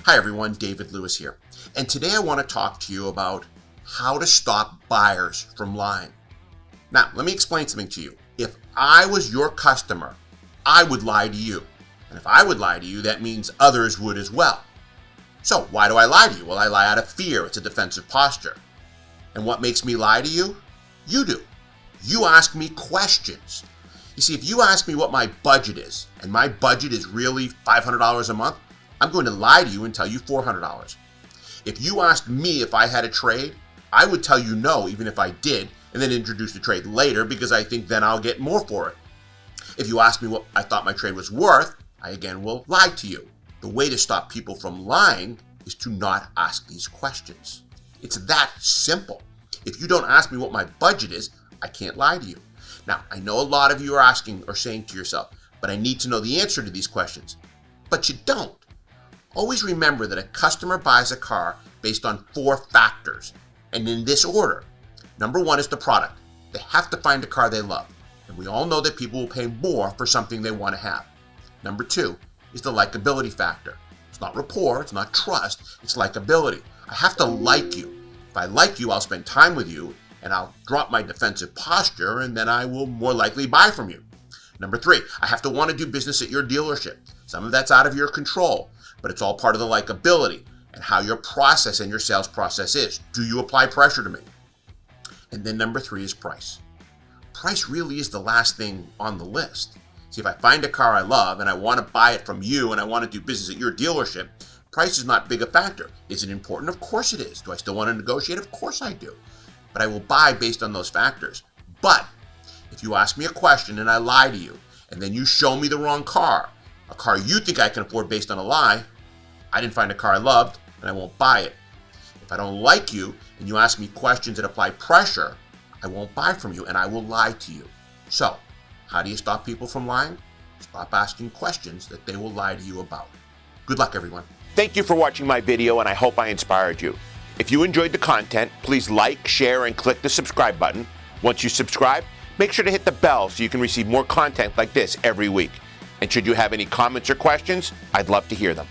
Hi everyone, David Lewis here. And today I want to talk to you about how to stop buyers from lying. Now, let me explain something to you. If I was your customer, I would lie to you. And if I would lie to you, that means others would as well. So why do I lie to you? Well, I lie out of fear. It's a defensive posture. And what makes me lie to you? You do. You ask me questions. You see, if you ask me what my budget is, and my budget is really $500 a month, I'm going to lie to you and tell you $400. If you asked me if I had a trade, I would tell you no, even if I did, and then introduce the trade later because I think then I'll get more for it. If you asked me what I thought my trade was worth, I again will lie to you. The way to stop people from lying is to not ask these questions. It's that simple. If you don't ask me what my budget is, I can't lie to you. Now, I know a lot of you are asking or saying to yourself, but I need to know the answer to these questions. But you don't. Always remember that a customer buys a car based on 4 factors, and in this order. Number 1 is the product. They have to find a car they love, and we all know that people will pay more for something they want to have. Number 2 is the likability factor. It's not rapport, it's not trust, it's likability. I have to like you. If I like you, I'll spend time with you, and I'll drop my defensive posture, and then I will more likely buy from you. Number 3, I have to want to do business at your dealership. Some of that's out of your control, but it's all part of the likability and how your process and your sales process is. Do you apply pressure to me? And then number 3 is price. Price really is the last thing on the list. See, if I find a car I love and I want to buy it from you and I want to do business at your dealership, price is not big a factor. Is it important? Of course it is. Do I still want to negotiate? Of course I do. But I will buy based on those factors. But if you ask me a question and I lie to you, and then you show me the wrong car, a car you think I can afford based on a lie, I didn't find a car I loved, and I won't buy it. If I don't like you, and you ask me questions that apply pressure, I won't buy from you, and I will lie to you. So, how do you stop people from lying? Stop asking questions that they will lie to you about. Good luck, everyone. Thank you for watching my video, and I hope I inspired you. If you enjoyed the content, please like, share, and click the subscribe button. Once you subscribe, make sure to hit the bell so you can receive more content like this every week. And should you have any comments or questions, I'd love to hear them.